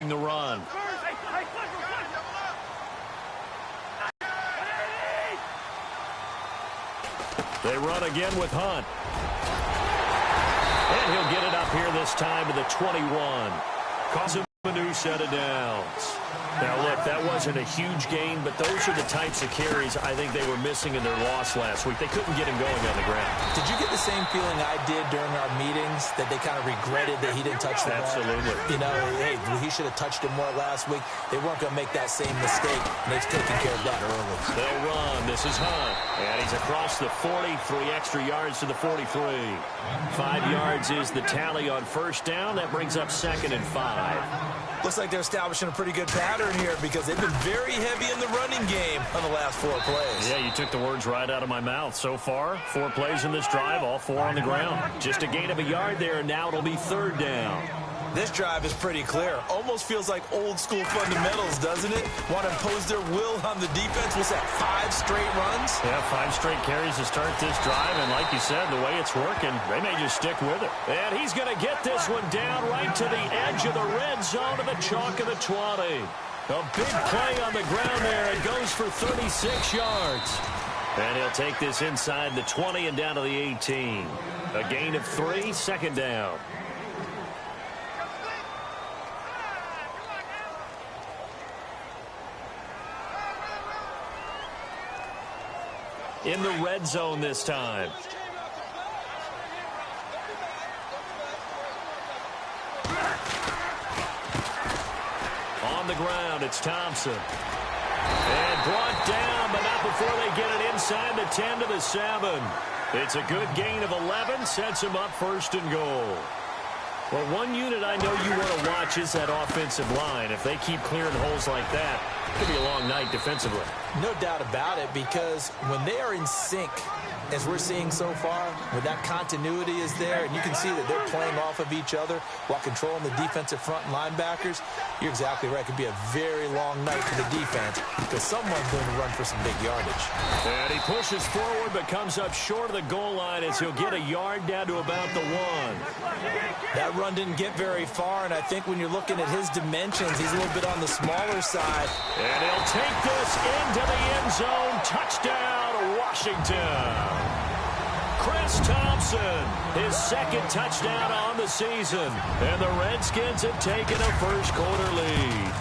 the run. They run again with Hunt. And he'll get it up here this time to the 21. Causes a new set of downs. Now, look, that wasn't a huge gain, but those are the types of carries I think they were missing in their loss last week. They couldn't get him going on the ground. Did you get the same feeling I did during our meetings, that they kind of regretted that he didn't touch the ball? Absolutely. You know, hey, he should have touched it more last week. They weren't going to make that same mistake, and they've taken care of that early. They'll run. This is Hunt. And he's across the 40, 3 extra yards to the 43. 5 yards is the tally on first down. That brings up 2nd and 5. Looks like they're establishing a pretty good pattern here because they've been very heavy in the running game on the last 4 plays. Yeah, you took the words right out of my mouth. So far, 4 plays in this drive, all 4 on the ground. Just a gain of a yard there, and now it'll be 3rd down. This drive is pretty clear. Almost feels like old school fundamentals, doesn't it? Want to impose their will on the defense. What's that, 5 straight runs? Yeah, 5 straight carries to start this drive. And like you said, the way it's working, they may just stick with it. And he's going to get this one down right to the edge of the red zone to the chalk of the 20. A big play on the ground there. It goes for 36 yards. And he'll take this inside the 20 and down to the 18. A gain of 3, 2nd down. In the red zone this time. On the ground, it's Thompson. And brought down, but not before they get it inside the 10 to the 7. It's a good gain of 11, sets him up 1st and goal. Well, one unit I know you want to watch is that offensive line. If they keep clearing holes like that, it could be a long night defensively. No doubt about it, because when they are in sync, as we're seeing so far, where that continuity is there, and you can see that they're playing off of each other while controlling the defensive front linebackers, you're exactly right. It could be a very long night for the defense because someone's going to run for some big yardage. And he pushes forward but comes up short of the goal line as he'll get a yard down to about the 1. That run didn't get very far, and I think when you're looking at his dimensions, he's a little bit on the smaller side. And he'll take this into the end zone. Touchdown, Washington. Chris Thompson, his 2nd touchdown on the season. And the Redskins have taken a 1st quarter lead.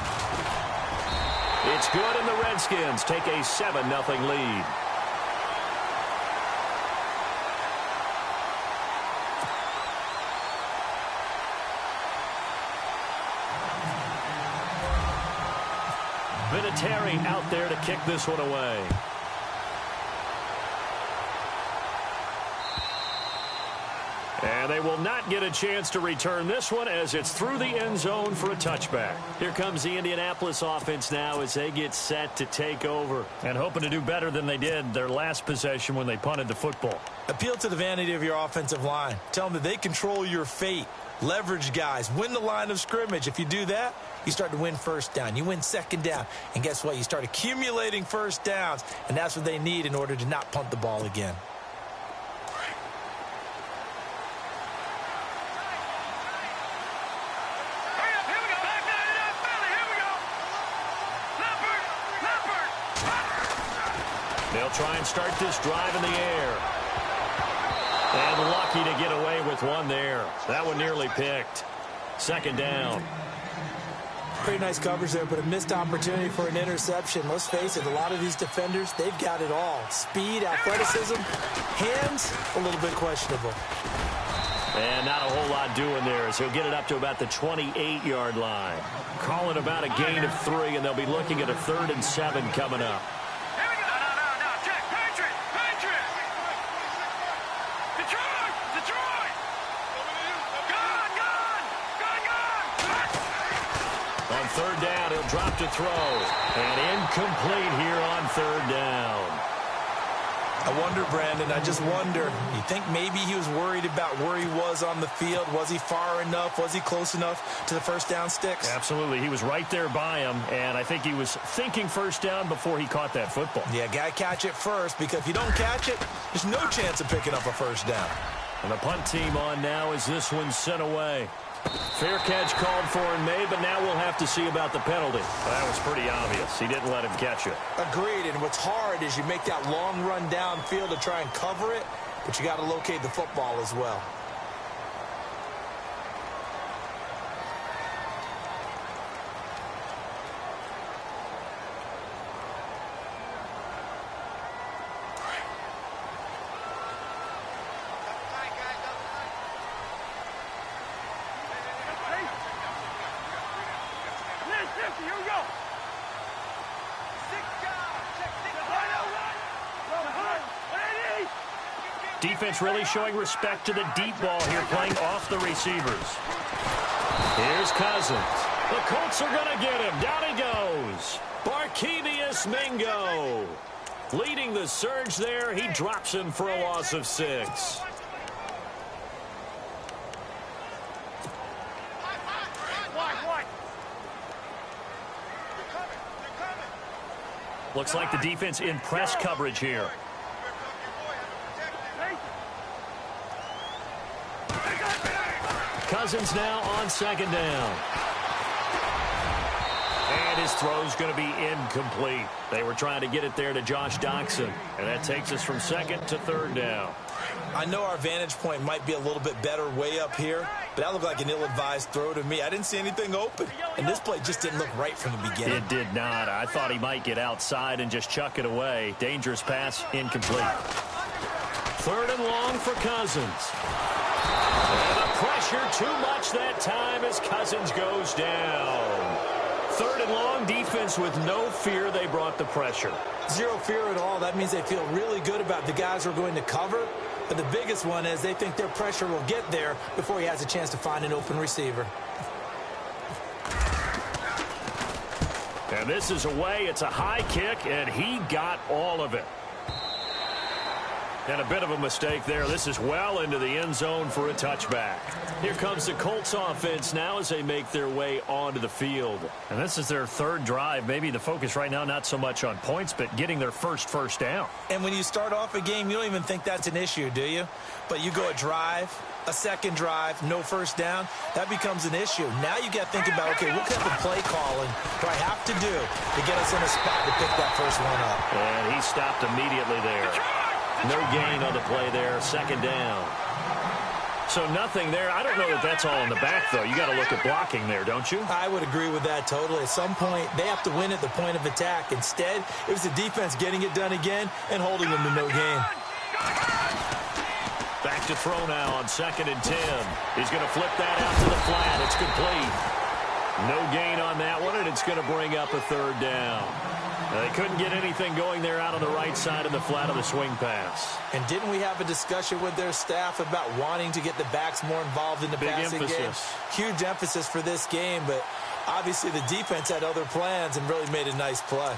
It's good, and the Redskins take a 7-0 lead. Vinatieri out there to kick this one away. And they will not get a chance to return this one as it's through the end zone for a touchback. Here comes the Indianapolis offense now as they get set to take over and hoping to do better than they did their last possession when they punted the football. Appeal to the vanity of your offensive line. Tell them that they control your fate. Leverage guys. Win the line of scrimmage. If you do that, you start to win 1st down. You win 2nd down. And guess what? You start accumulating 1st downs. And that's what they need in order to not punt the ball again. They'll try and start this drive in the air. And lucky to get away with one there. That one nearly picked. 2nd down. Pretty nice coverage there, but a missed opportunity for an interception. Let's face it, a lot of these defenders, they've got it all. Speed, athleticism, hands, a little bit questionable. And not a whole lot doing there as he'll get it up to about the 28-yard line. Calling about a gain of 3, and they'll be looking at a 3rd and 7 coming up. On 3rd down, he'll drop to throw. And incomplete here on 3rd down. I wonder, Brandon, I just wonder, you think maybe he was worried about where he was on the field? Was he far enough? Was he close enough to the 1st down sticks? Absolutely. He was right there by him, and I think he was thinking 1st down before he caught that football. Yeah, got to catch it first, because if you don't catch it, there's no chance of picking up a 1st down. And the punt team on now as this one's sent away. Fair catch called for and made, but now we'll have to see about the penalty. That was pretty obvious. He didn't let him catch it. Agreed, and what's hard is you make that long run downfield to try and cover it, but you got to locate the football as well. Defense really showing respect to the deep ball here, playing off the receivers. Here's Cousins. The Colts are going to get him. Down he goes. Barkevious Mingo. Leading the surge there. He drops him for a loss of 6. Looks like the defense in press coverage here. Cousins now on second down. And his throw's going to be incomplete. They were trying to get it there to Josh Doxson. And that takes us from second to third down. I know our vantage point might be a little bit better way up here, but that looked like an ill-advised throw to me. I didn't see anything open. And this play just didn't look right from the beginning. It did not. I thought he might get outside and just chuck it away. Dangerous pass, incomplete. Third and long for Cousins. And the pressure too much that time as Cousins goes down. Third and long, defense with no fear. They brought the pressure. Zero fear at all. That means they feel really good about the guys who are going to cover. But the biggest one is they think their pressure will get there before he has a chance to find an open receiver. And this is away. It's a high kick, and he got all of it. And a bit of a mistake there. This is well into the end zone for a touchback. Here comes the Colts offense now as they make their way onto the field. And this is their third drive. Maybe the focus right now not so much on points, but getting their first down. And when you start off a game, you don't even think that's an issue, do you? But you go a drive, a second drive, no first down, that becomes an issue. Now you got to think about, okay, what kind of play calling do I have to do to get us in a spot to pick that first one up? And he stopped immediately there. No gain on the play there, second down. So nothing there. I don't know that that's all in the back, though. You got to look at blocking there, don't you? I would agree with that totally. At some point, they have to win at the point of attack. Instead, it was the defense getting it done again and holding them to no gain. Back to throw now on 2nd and 10. He's going to flip that out to the flat. It's complete. No gain on that one, and it's going to bring up a third down. They couldn't get anything going there out on the right side of the flat of the swing pass. And didn't we have a discussion with their staff about wanting to get the backs more involved in the passing game? Huge emphasis for this game, but obviously the defense had other plans and really made a nice play.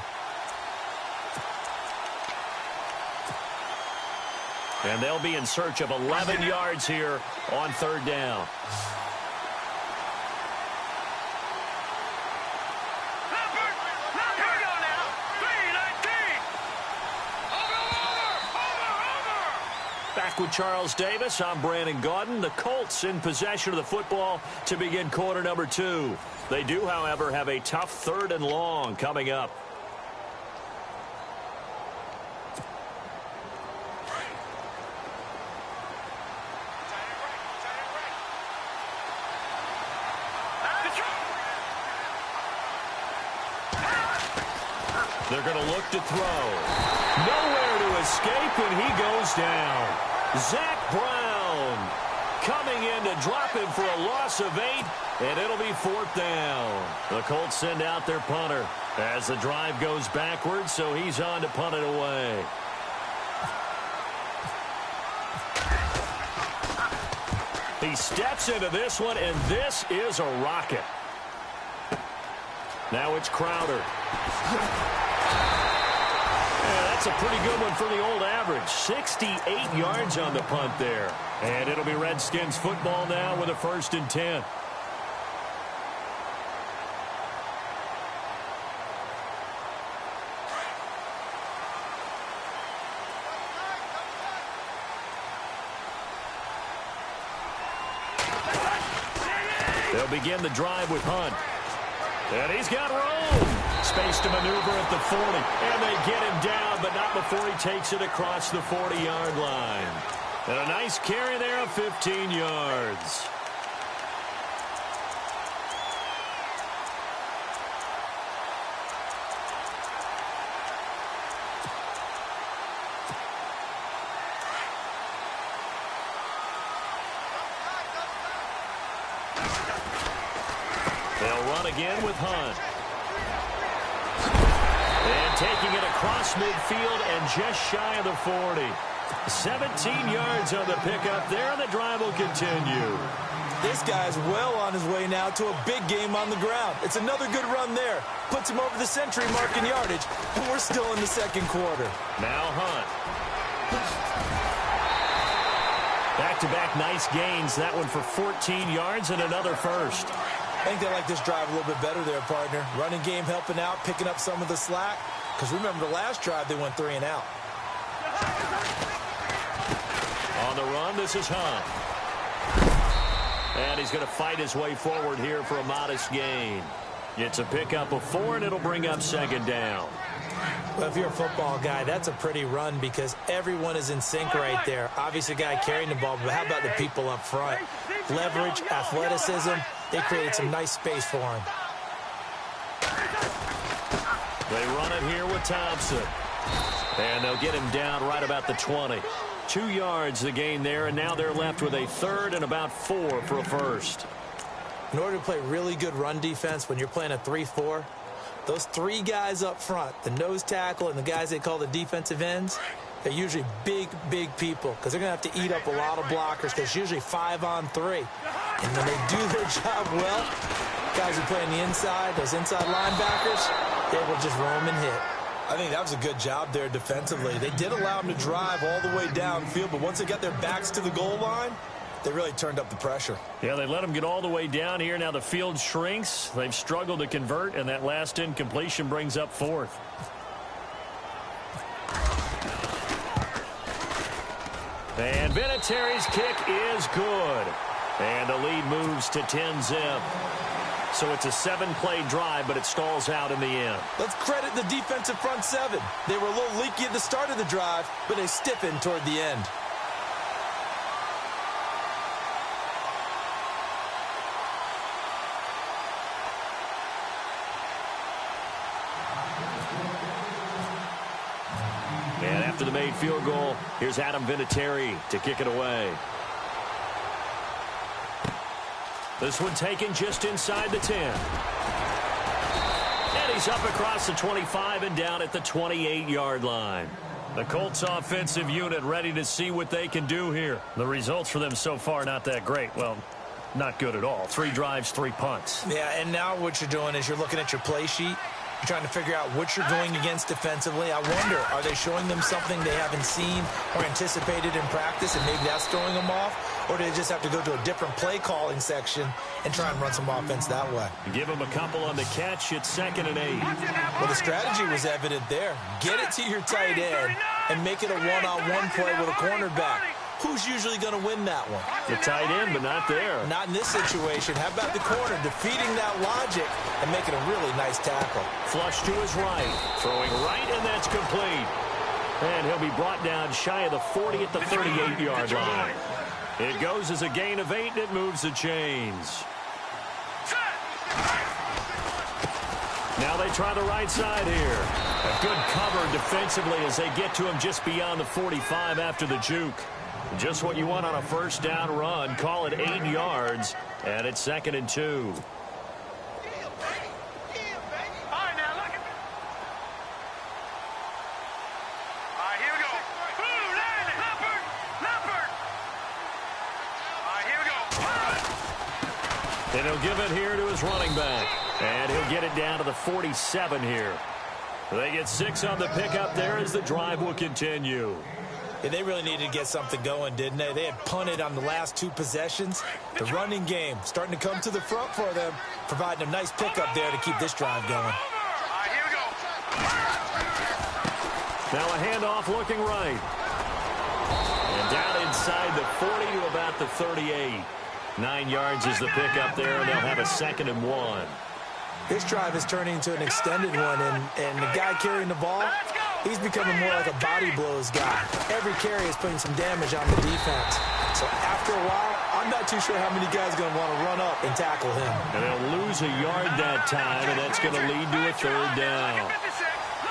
And they'll be in search of 11 yards here on third down. Back with Charles Davis, I'm Brandon Gaudin. The Colts in possession of the football to begin quarter number 2. They do, however, have a tough 3rd and long coming up. They're going to look to throw. Nowhere to escape, and he goes down. Zach Brown coming in to drop him for a loss of 8, and it'll be 4th down. The Colts send out their punter as the drive goes backwards, so he's on to punt it away. He steps into this one, and this is a rocket. Now it's Crowder. That's a pretty good one for the old average. 68 yards on the punt there. And it'll be Redskins football now with a 1st and 10. They'll begin the drive with Hunt. And he's got room. Space to maneuver at the 40. And they get him down, but not before he takes it across the 40-yard line. And a nice carry there of 15 yards. They'll run again with Hunt. And taking it across midfield and just shy of the 40. 17 yards on the pickup there, and the drive will continue. This guy's well on his way now to a big game on the ground. It's another good run there. Puts him over the century mark in yardage, and we're still in the second quarter. Now Hunt. Back-to-back nice gains. That one for 14 yards and another first. I think they like this drive a little bit better there, partner. Running game helping out, picking up some of the slack. Because remember the last drive, they went 3 and out. On the run, this is Hunt. And he's going to fight his way forward here for a modest gain. It's a pickup of 4, and it'll bring up second down. Well, if you're a football guy, that's a pretty run because everyone is in sync right there. Obviously, the guy carrying the ball, but how about the people up front? Leverage, athleticism, they created some nice space for him. They run it here with Thompson. And they'll get him down right about the 20. 2 yards the gain there, and now they're left with a third and about 4 for a first. In order to play really good run defense when you're playing a 3-4, those 3 guys up front, the nose tackle and the guys they call the defensive ends, they're usually big, big people because they're going to have to eat up a lot of blockers because it's usually 5-on-3. And when they do their job well, guys who play on the inside, those inside linebackers, they will just roam and hit. I think that was a good job there defensively. They did allow them to drive all the way downfield, but once they got their backs to the goal line, they really turned up the pressure. Yeah, they let them get all the way down here. Now the field shrinks. They've struggled to convert, and that last incompletion brings up 4th. And Vinatieri's kick is good. And the lead moves to 10-zip. So it's a 7-play drive, but it stalls out in the end. Let's credit the defensive front 7. They were a little leaky at the start of the drive, but they stiffened toward the end. And after the made field goal, here's Adam Vinatieri to kick it away. This one taken just inside the 10. And he's up across the 25 and down at the 28-yard line. The Colts offensive unit ready to see what they can do here. The results for them so far not that great. Well, not good at all. 3 drives, 3 punts. Yeah, and now what you're doing is you're looking at your play sheet. You're trying to figure out what you're going against defensively. I wonder, are they showing them something they haven't seen or anticipated in practice, and maybe that's throwing them off? Or do they just have to go to a different play calling section and try and run some offense that way? Give them a couple on the catch. It's 2nd and 8. Well, the strategy was evident there. Get it to your tight end and make it a one-on-one play with a cornerback. Who's usually going to win that one? The tight end, but not there. Not in this situation. How about the corner defeating that logic and making a really nice tackle? Flush to his right. Throwing right, and that's complete. And he'll be brought down shy of the 40 at the 38-yard line. It goes as a gain of 8, and it moves the chains. Now they try the right side here. A good cover defensively as they get to him just beyond the 45 after the juke. Just what you want on a first down run. Call it 8 yards, and it's 2nd and 2. And he'll give it here to his running back. And he'll get it down to the 47 here. They get 6 on the pickup there as the drive will continue. Yeah, they really needed to get something going, didn't they? They had punted on the last 2 possessions. The running game starting to come to the front for them, providing a nice pickup there to keep this drive going. Now a handoff looking right. And down inside the 40 to about the 38. 9 yards is the pickup there, and they'll have a 2nd and 1. This drive is turning into an extended one, and the guy carrying the ball, he's becoming more like a body blows guy. Every carry is putting some damage on the defense. So after a while, I'm not too sure how many guys are going to want to run up and tackle him. And they'll lose a yard that time, and that's going to lead to a 3rd down.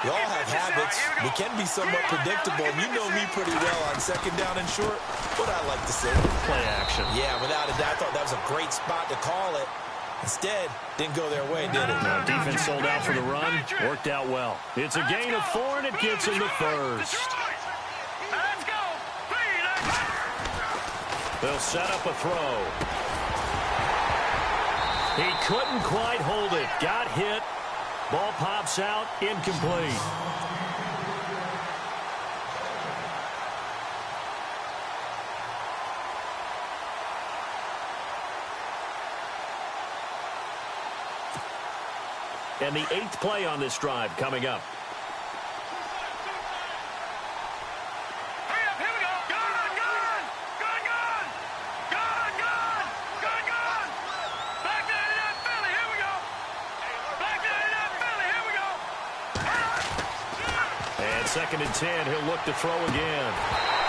We all have habits. We can be somewhat predictable, and you know me pretty well on 2nd down and short. What I like to say. Play action. Yeah, without a doubt, I thought that was a great spot to call it. Instead, didn't go their way, did it? No, defense sold out for the run. Worked out well. It's a gain of 4, and it gets him the 1st. They'll set up a throw. He couldn't quite hold it. Got hit. Ball pops out. Incomplete. And the 8th play on this drive coming up. And 2nd and 10, he'll look to throw again.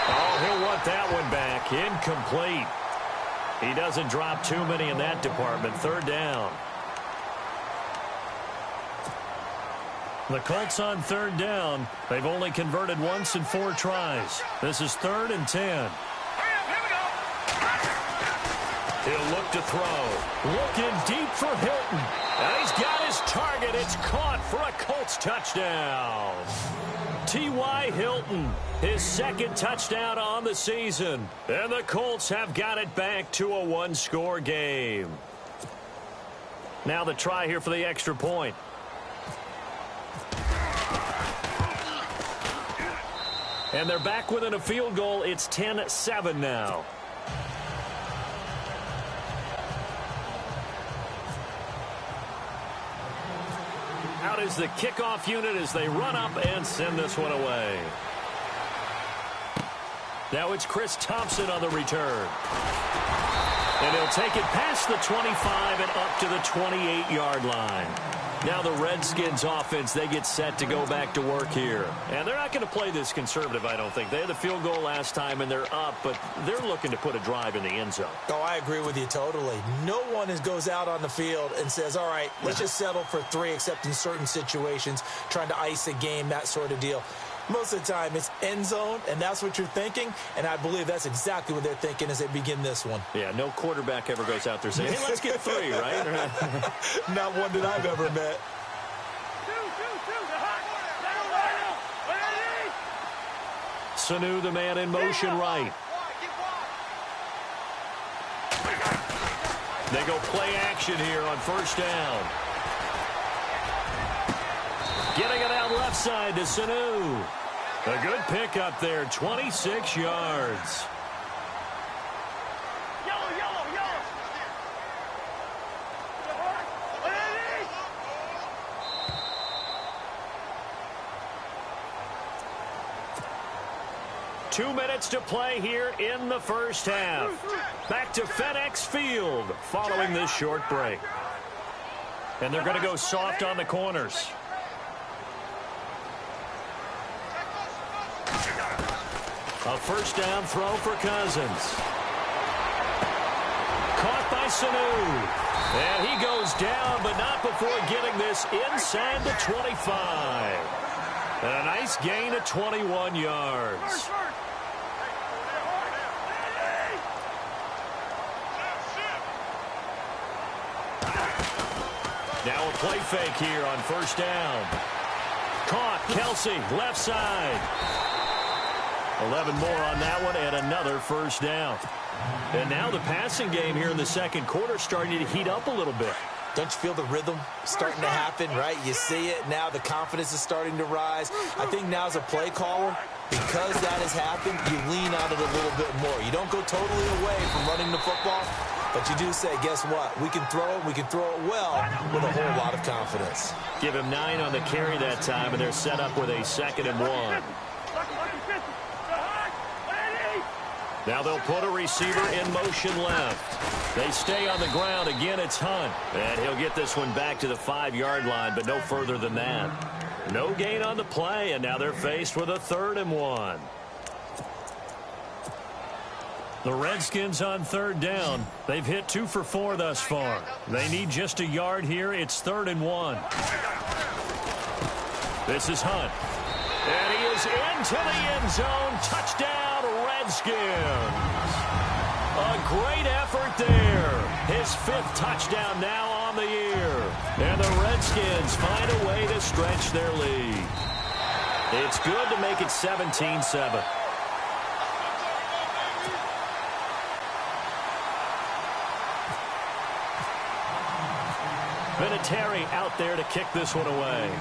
Oh, he'll want that one back. Incomplete. He doesn't drop too many in that department. 3rd down. The Colts on 3rd down. They've only converted once in 4 tries. This is 3rd and 10. He'll look to throw. Looking deep for Hilton. And he's got his target. It's caught for a Colts touchdown. T.Y. Hilton, his 2nd touchdown on the season. And the Colts have got it back to a 1-score game. Now the try here for the extra point. And they're back within a field goal. It's 10-7 now. Out is the kickoff unit as they run up and send this one away. Now it's Chris Thompson on the return. And he'll take it past the 25 and up to the 28-yard line. Now the Redskins offense, they get set to go back to work here. And they're not going to play this conservative, I don't think. They had the field goal last time, and they're up, but they're looking to put a drive in the end zone. Oh, I agree with you totally. No one goes out on the field and says, all right, let's just settle for 3, except in certain situations, trying to ice a game, that sort of deal. Most of the time, it's end zone, and that's what you're thinking, and I believe that's exactly what they're thinking as they begin this one. Yeah, no quarterback ever goes out there saying, hey, let's get 3, right? Not one that I've ever met. Sanu, the man in motion right. They go play action here on 1st down. Getting it out left side to Sanu. A good pickup there, 26 yards. Yellow. 2 minutes to play here in the 1st half. Back to FedEx Field following this short break. And they're going to go soft on the corners. A 1st down throw for Cousins. Caught by Sanu. And he goes down, but not before getting this inside the 25. And a nice gain of 21 yards. Now a play fake here on 1st down. Caught, Kelsey, left side. 11 more on that one, and another 1st down. And now the passing game here in the 2nd quarter starting to heat up a little bit. Don't you feel the rhythm starting to happen, right? You see it now. The confidence is starting to rise. I think now as a play caller, because that has happened, you lean on it a little bit more. You don't go totally away from running the football, but you do say, guess what? We can throw it. We can throw it well with a whole lot of confidence. Give him 9 on the carry that time, and they're set up with a 2nd and 1. Now they'll put a receiver in motion left. They stay on the ground. Again, it's Hunt. And he'll get this one back to the 5-yard line, but no further than that. No gain on the play, and now they're faced with a 3rd and 1. The Redskins on 3rd down. They've hit 2 for 4 thus far. They need just a yard here. It's 3rd and 1. This is Hunt. And he is into the end zone. Touchdown, Redskins. A great effort there. His 5th touchdown now on the year. And the Redskins find a way to stretch their lead. It's good to make it 17-7. Vinatieri out there to kick this one away.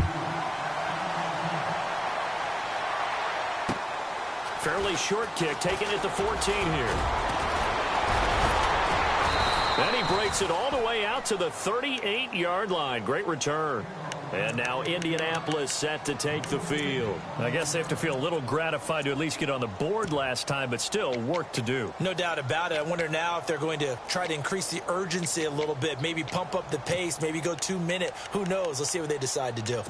Fairly short kick, taken at the 14 here. Then he breaks it all the way out to the 38-yard line. Great return. And now Indianapolis set to take the field. I guess they have to feel a little gratified to at least get on the board last time, but still work to do. No doubt about it. I wonder now if they're going to try to increase the urgency a little bit, maybe pump up the pace, maybe go 2-minute. Who knows? Let's see what they decide to do.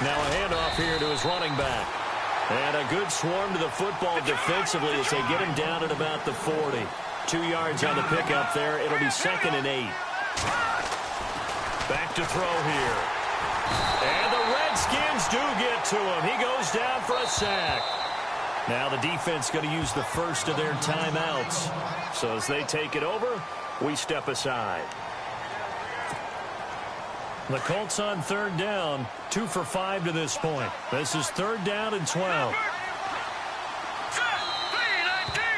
Now a handoff here to his running back. And a good swarm to the football defensively as they get him down at about the 40. 2 yards on the pickup there. It'll be 2nd and 8. Back to throw here. And the Redskins do get to him. He goes down for a sack. Now the defense going to use the first of their timeouts. So as they take it over, we step aside. The Colts on 3rd down, 2 for 5 to this point. This is 3rd down and 12.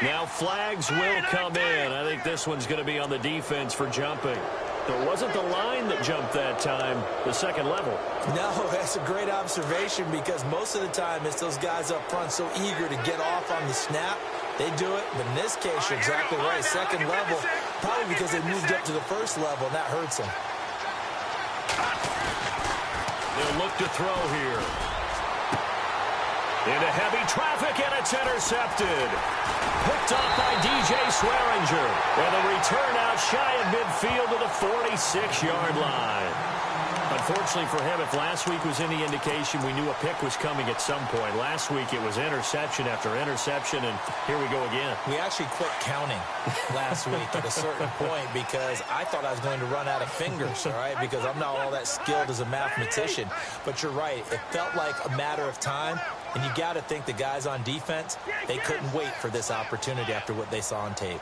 Now flags will come in. I think this one's going to be on the defense for jumping. It wasn't the line that jumped that time, the second level. No, that's a great observation because most of the time it's those guys up front so eager to get off on the snap. They do it, but in this case, you're exactly right. Second level, probably because they moved up to the first level, and that hurts them. They'll look to throw here. Into heavy traffic, and it's intercepted. Picked off by DJ Swearinger. And the return out shy of midfield to the 46-yard line. Unfortunately for him, if last week was any indication, we knew a pick was coming at some point. Last week it was interception after interception, and here we go again. We actually quit counting last week at a certain point because I thought I was going to run out of fingers, all right, because I'm not all that skilled as a mathematician. But you're right. It felt like a matter of time, and you got to think the guys on defense, they couldn't wait for this opportunity after what they saw on tape.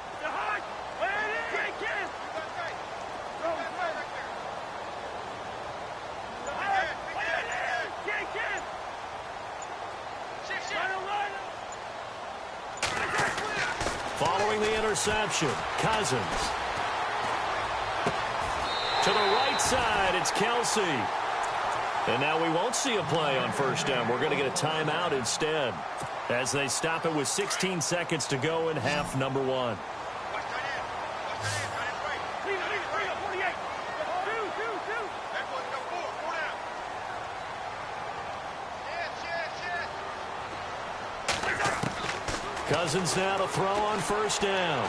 Following the interception, Cousins. To the right side, it's Kelsey. And now we won't see a play on 1st down. We're going to get a timeout instead as they stop it with 16 seconds to go in half number 1. Cousins now to throw on 1st down.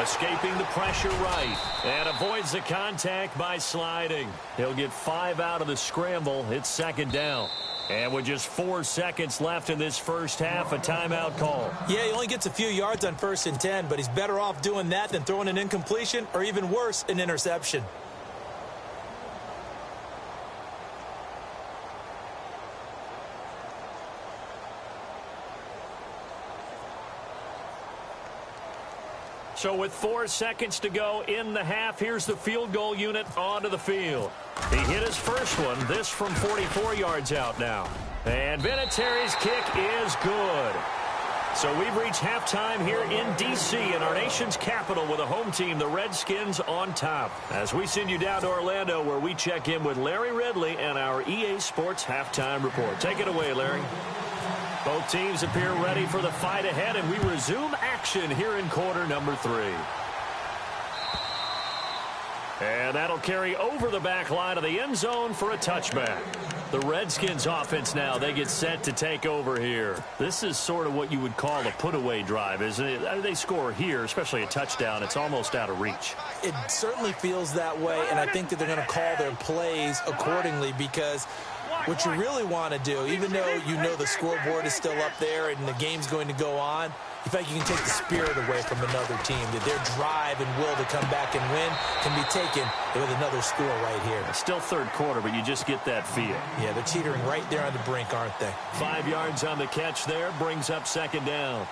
Escaping the pressure right. And avoids the contact by sliding. He'll get 5 out of the scramble. It's 2nd down. And with just 4 seconds left in this first half, a timeout call. Yeah, he only gets a few yards on 1st and 10, but he's better off doing that than throwing an incompletion or even worse, an interception. So with 4 seconds to go in the half, here's the field goal unit onto the field. He hit his first one, this from 44 yards out now. And Vinatieri's kick is good. So we've reached halftime here in D.C. in our nation's capital with a home team, the Redskins, on top. As we send you down to Orlando where we check in with Larry Ridley and our EA Sports Halftime Report. Take it away, Larry. Both teams appear ready for the fight ahead, and we resume action here in quarter number 3. And that'll carry over the back line of the end zone for a touchback. The Redskins offense now, they get set to take over here. This is sort of what you would call a put-away drive, isn't it? They score here, especially a touchdown. It's almost out of reach. It certainly feels that way, and I think that they're going to call their plays accordingly because what you really want to do, even though you know the scoreboard is still up there and the game's going to go on, you think you can take the spirit away from another team, that their drive and will to come back and win can be taken with another score right here. Still third quarter, but you just get that feel. Yeah, they're teetering right there on the brink, aren't they? 5 yards on the catch there, brings up second down.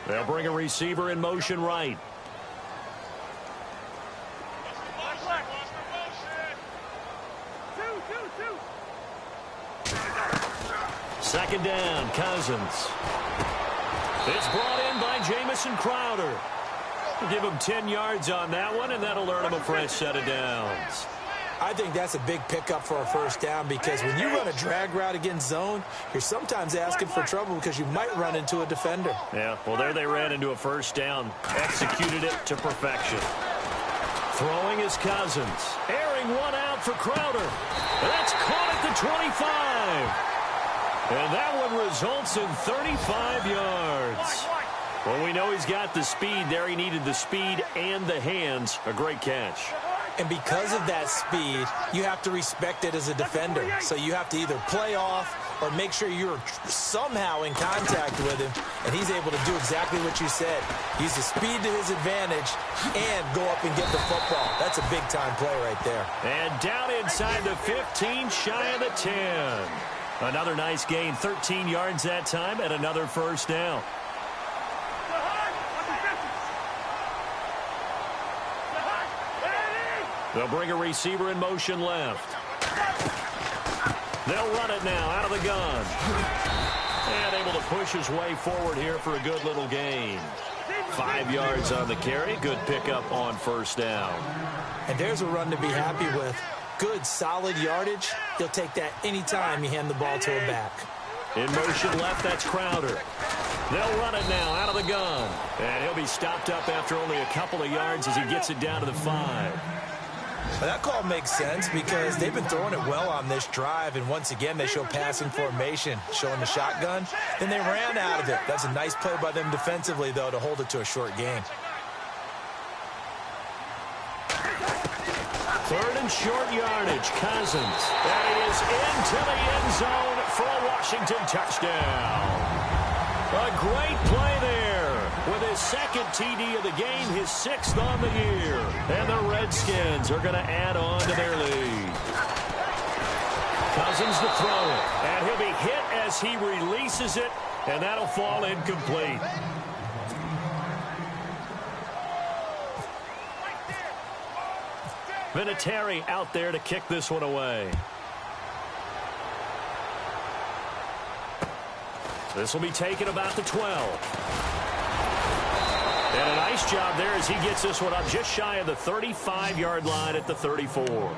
They'll bring a receiver in motion right. Second down, Cousins. It's brought in by Jamison Crowder. We'll give him 10 yards on that one, and that'll earn him a fresh set of downs. I think that's a big pickup for a first down because when you run a drag route against zone, you're sometimes asking for trouble because you might run into a defender. Yeah, well, there they ran into a first down. Executed it to perfection. Throwing is Cousins. Airing one out for Crowder. That's caught at the 25. And that one results in 35 yards. Well, we know he's got the speed there. He needed the speed and the hands. A great catch. And because of that speed, you have to respect it as a defender. So you have to either play off or make sure you're somehow in contact with him. And he's able to do exactly what you said. Use the speed to his advantage and go up and get the football. That's a big-time play right there. And down inside the 15, shy of the 10. Another nice gain, 13 yards that time, and another first down. They'll bring a receiver in motion left. They'll run it now out of the gun. And able to push his way forward here for a good little gain. 5 yards on the carry. Good pickup on first down. And there's a run to be happy with. Good, solid yardage. He'll take that anytime you hand the ball to a back. In motion left, that's Crowder. They'll run it now out of the gun. And he'll be stopped up after only a couple of yards as he gets it down to the 5. Well, that call makes sense because they've been throwing it well on this drive, and once again they show passing formation, showing the shotgun. Then they ran out of it. That's a nice play by them defensively, though, to hold it to a short gain. Third and short yardage, Cousins. And he is into the end zone for a Washington touchdown. A great play there with his second TD of the game, his 6th on the year. And the Redskins are going to add on to their lead. Cousins to throw it. And he'll be hit as he releases it, and that'll fall incomplete. Vinatieri out there to kick this one away. This will be taken about the 12. And a nice job there as he gets this one up just shy of the 35-yard line at the 34.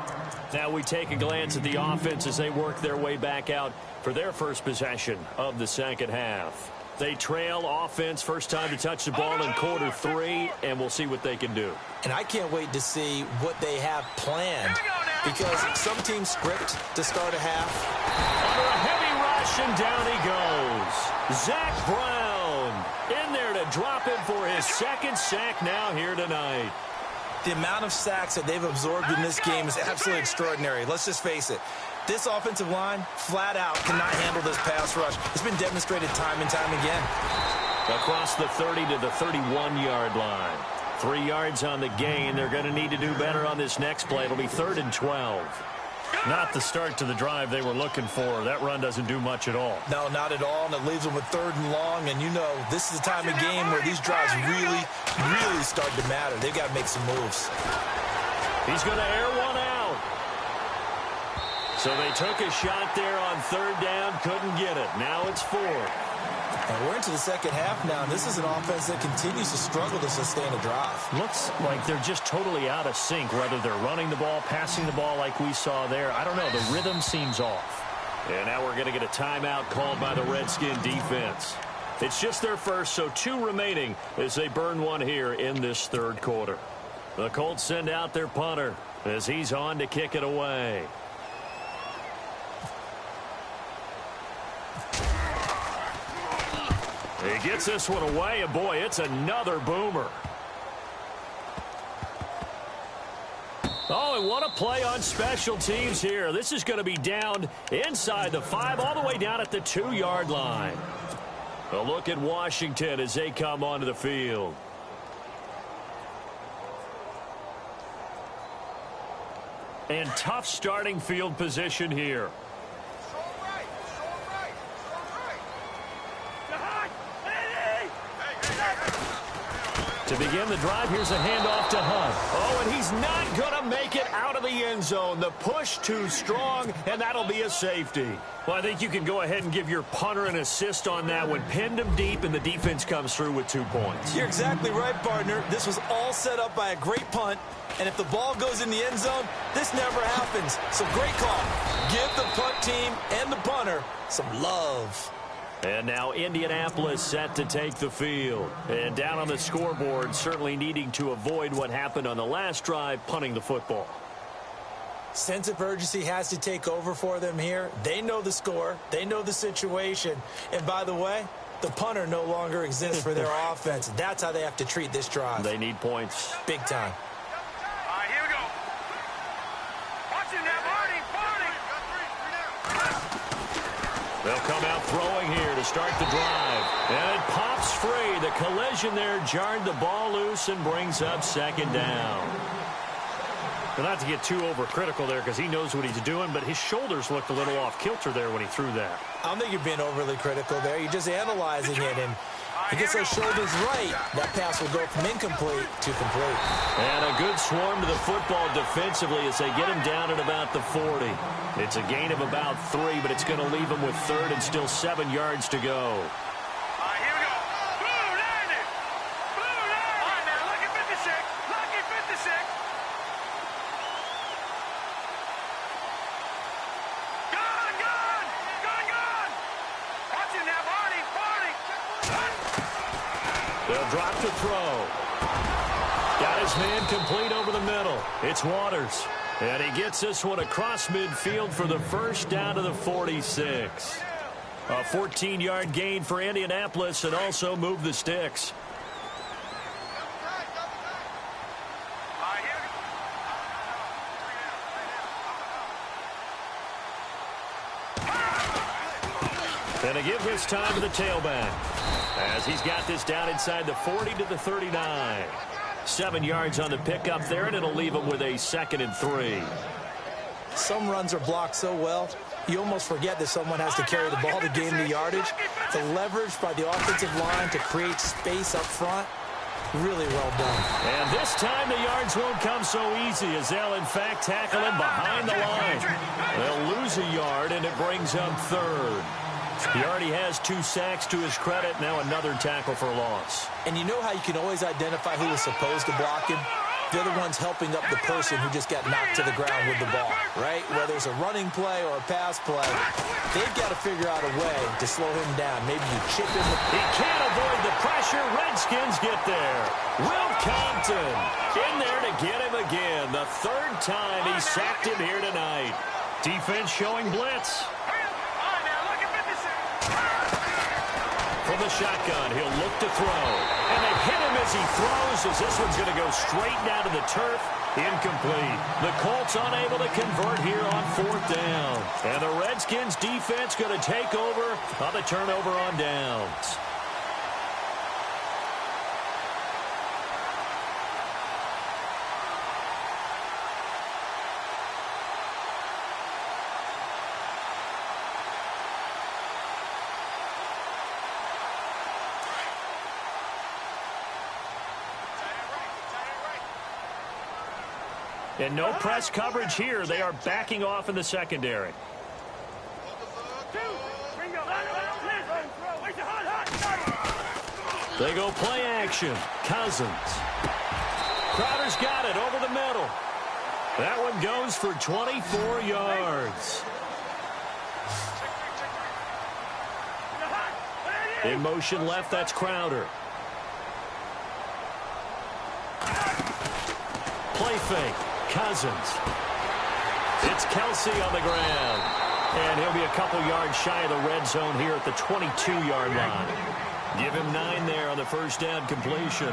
Now we take a glance at the offense as they work their way back out for their first possession of the second half. They trail offense, first time to touch the ball in quarter 3, and we'll see what they can do. And I can't wait to see what they have planned because some teams script to start a half. Under a heavy rush, and down he goes. Zach Brown in there to drop him for his second sack now here tonight. The amount of sacks that they've absorbed in this game is absolutely extraordinary. Let's just face it. This offensive line, flat out, cannot handle this pass rush. It's been demonstrated time and time again. Across the 30 to the 31-yard line. 3 yards on the gain. They're going to need to do better on this next play. It'll be 3rd and 12. Not the start to the drive they were looking for. That run doesn't do much at all. No, not at all, and it leaves them with 3rd and long. And you know, this is the time of game where these drives really, really start to matter. They've got to make some moves. He's going to air one out. So they took a shot there on 3rd down, couldn't get it. Now it's 4th. And we're into the second half now, and this is an offense that continues to struggle to sustain a drive. Looks like they're just totally out of sync, whether they're running the ball, passing the ball like we saw there. I don't know. The rhythm seems off. And now we're going to get a timeout called by the Redskin defense. It's just their first, so 2 remaining as they burn one here in this third quarter. The Colts send out their punter as he's on to kick it away. He gets this one away, and boy, it's another boomer. Oh, and what a play on special teams here. This is going to be down inside the 5, all the way down at the 2-yard line. A look at Washington as they come onto the field. And tough starting field position here. To begin the drive, here's a handoff to Hunt. Oh, and he's not going to make it out of the end zone. The push too strong, and that'll be a safety. Well, I think you can go ahead and give your punter an assist on that one. Pinned him deep, and the defense comes through with 2 points. You're exactly right, partner. This was all set up by a great punt, and if the ball goes in the end zone, this never happens. So great call. Give the punt team and the punter some love. And now Indianapolis set to take the field. And down on the scoreboard, certainly needing to avoid what happened on the last drive, punting the football. Sense of urgency has to take over for them here. They know the score. They know the situation. And by the way, the punter no longer exists for their offense. That's how they have to treat this drive. They need points. Big time. All right, here we go. Watch it now, Marty. They'll come out throwing here to start the drive. And it pops free. The collision there jarred the ball loose and brings up second down. Well, not to get too overcritical there because he knows what he's doing, but his shoulders looked a little off kilter there when he threw that. I don't think you're being overly critical there. You're just analyzing it, and he gets those shoulders right. That pass will go from incomplete to complete. And a good swarm to the football defensively as they get him down at about the 40. It's a gain of about 3, but it's going to leave him with 3rd and still 7 yards to go. They'll drop to throw. Got his man complete over the middle. It's Waters. And he gets this one across midfield for the first down to the 46. A 14-yard gain for Indianapolis and also move the sticks. And a give this time to the tailback as he's got this down inside the 40 to the 39. 7 yards on the pickup there, and it'll leave him with a 2nd and 3. Some runs are blocked so well, you almost forget that someone has to carry the ball to gain the yardage. The leverage by the offensive line to create space up front, really well done. And this time the yards won't come so easy as they'll, in fact, tackle him behind the line. They'll lose a yard, and it brings him 3rd. He already has 2 sacks to his credit. Now another tackle for loss. And you know how you can always identify who was supposed to block him? They're the ones helping up the person who just got knocked to the ground with the ball, right? Whether it's a running play or a pass play, they've got to figure out a way to slow him down. Maybe you chip him. He can't avoid the pressure. Redskins get there. Will Compton in there to get him again. The 3rd time he sacked him here tonight. Defense showing blitz. From the shotgun, he'll look to throw. And they hit him as he throws, as this one's going to go straight down to the turf. Incomplete. The Colts unable to convert here on 4th down. And the Redskins defense going to take over on the turnover on downs. And no press coverage here. They are backing off in the secondary. They go play action. Cousins. Crowder's got it over the middle. That one goes for 24 yards. In motion left, that's Crowder. Play fake. Cousins. It's Kelsey on the ground. And he'll be a couple yards shy of the red zone here at the 22-yard line. Give him 9 there on the first down completion.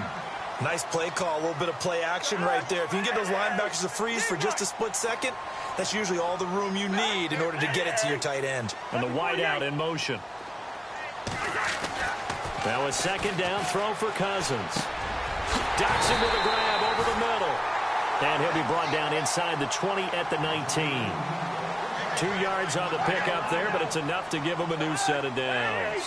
Nice play call, a little bit of play action right there. If you can get those linebackers to freeze for just a split second, that's usually all the room you need in order to get it to your tight end. And the wideout in motion. Now a second down throw for Cousins. Docks him with a grab over the middle. And he'll be brought down inside the 20 at the 19. 2 yards on the pickup there, but it's enough to give him a new set of downs.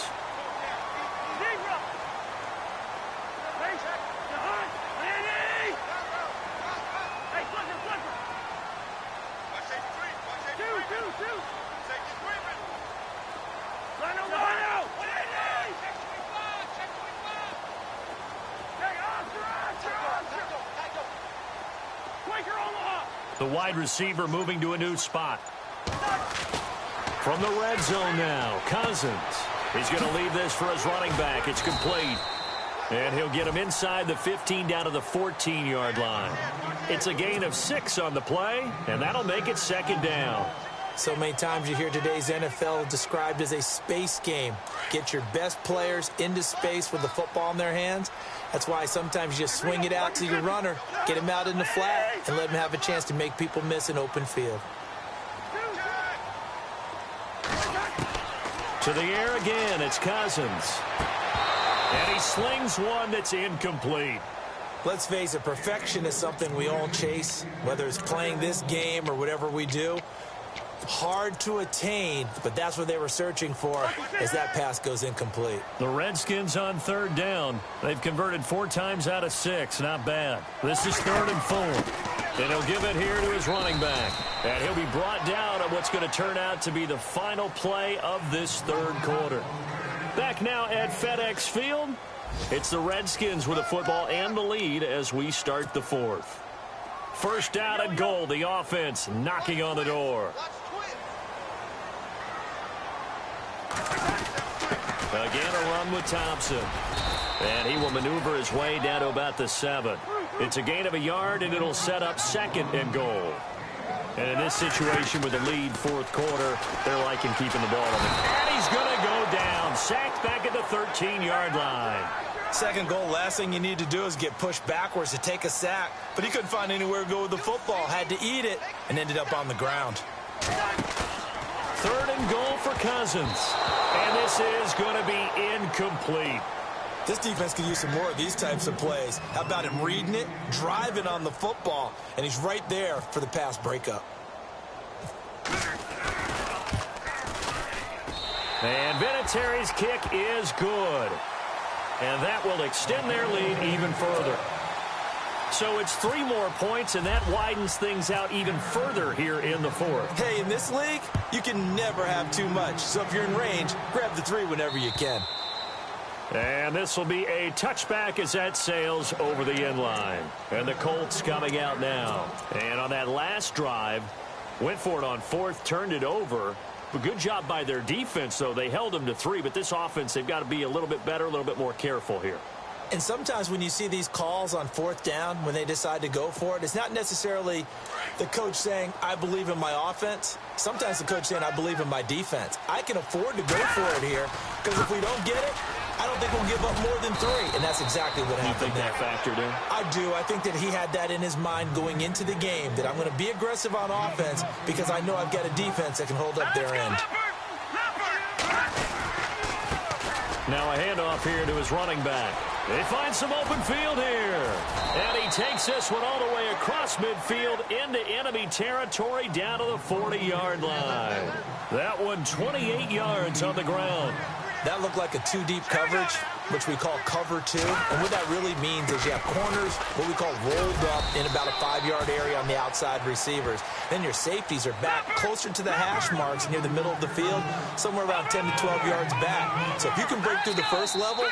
The wide receiver moving to a new spot. From the red zone now, Cousins. He's going to leave this for his running back. It's complete. And he'll get him inside the 15 down to the 14-yard line. It's a gain of 6 on the play, and that'll make it second down. So many times you hear today's NFL described as a space game. Get your best players into space with the football in their hands. That's why sometimes you just swing it out to your runner, get him out in the flat, and let him have a chance to make people miss an open field. To the air again, it's Cousins. And he slings one that's incomplete. Let's face it, perfection is something we all chase, whether it's playing this game or whatever we do. Hard to attain, but that's what they were searching for as that pass goes incomplete. The Redskins on third down. They've converted 4 times out of 6. Not bad. This is 3rd and 4. And he'll give it here to his running back. And he'll be brought down on what's going to turn out to be the final play of this 3rd quarter. Back now at FedEx Field. It's the Redskins with the football and the lead as we start the 4th. First down and goal. The offense knocking on the door. Again, a run with Thompson. And he will maneuver his way down to about the 7. It's a gain of a yard, and it'll set up 2nd and goal. And in this situation with the lead 4th quarter, they're liking keeping the ball on him. And he's going to go down. Sacked back at the 13-yard line. 2nd goal, last thing you need to do is get pushed backwards to take a sack. But he couldn't find anywhere to go with the football. Had to eat it and ended up on the ground. 3rd and goal for Cousins. And this is going to be incomplete. This defense could use some more of these types of plays. How about him reading it, driving on the football, and he's right there for the pass breakup. And Vinatieri's kick is good. And that will extend their lead even further. So it's 3 more points, and that widens things out even further here in the 4th. Hey, in this league, you can never have too much. So if you're in range, grab the 3 whenever you can. And this will be a touchback as that sails over the end line. And the Colts coming out now. And on that last drive, went for it on 4th, turned it over. But good job by their defense, though. They held them to 3, but this offense, they've got to be a little bit better, a little bit more careful here. And sometimes when you see these calls on 4th down, when they decide to go for it, it's not necessarily the coach saying, I believe in my offense. Sometimes the coach saying, I believe in my defense. I can afford to go for it here, because if we don't get it, I don't think we'll give up more than 3. And that's exactly what happened there. You think that factored in? I do. I think that he had that in his mind going into the game, that I'm going to be aggressive on offense because I know I've got a defense that can hold up their end. Now a handoff here to his running back. They find some open field here. And he takes this one all the way across midfield into enemy territory down to the 40-yard line. That one 28 yards on the ground. That looked like a two-deep coverage, which we call cover two. And what that really means is you have corners, what we call rolled up in about a 5-yard area on the outside receivers. Then your safeties are back closer to the hash marks near the middle of the field, somewhere around 10 to 12 yards back. So if you can break through the first level,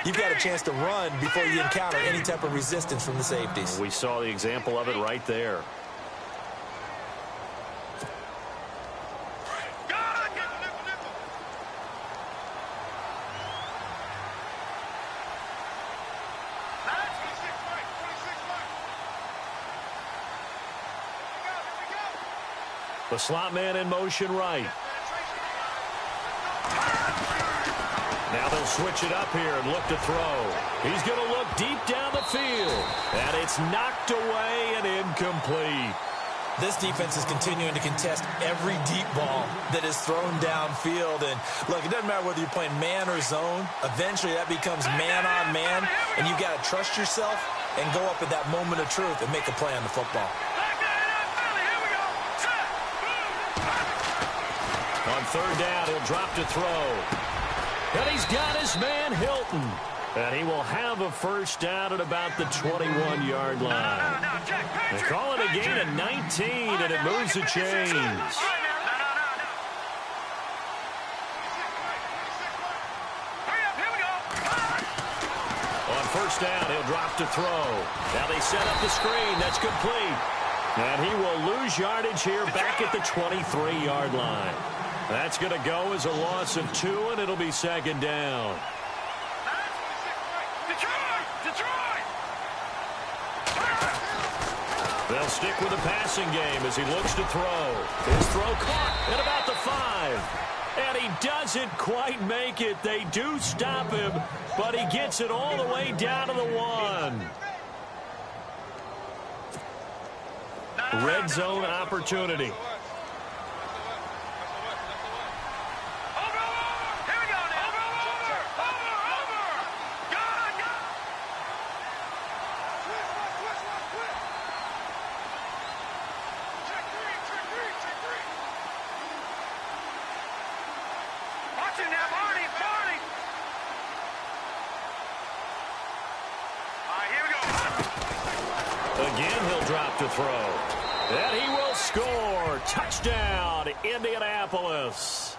you've got a chance to run before you encounter any type of resistance from the safeties. We saw the example of it right there. The slot man in motion right. Now they'll switch it up here and look to throw. He's going to look deep down the field. And it's knocked away and incomplete. This defense is continuing to contest every deep ball that is thrown downfield. And, look, it doesn't matter whether you're playing man or zone. Eventually that becomes man on man. And you've got to trust yourself and go up at that moment of truth and make a play on the football. On third down, he'll drop to throw. And he's got his man, Hilton. And he will have a first down at about the 21-yard line. They call it a gain of 19, and it moves the chains. On first down, he'll drop to throw. Now they set up the screen. That's complete. And he will lose yardage here back at the 23-yard line. That's going to go as a loss of 2, and it'll be second down. They'll stick with the passing game as he looks to throw. His throw caught at about the 5. And he doesn't quite make it. They do stop him, but he gets it all the way down to the 1. Red zone opportunity. Again, he'll drop to throw. And he will score. Touchdown, Indianapolis.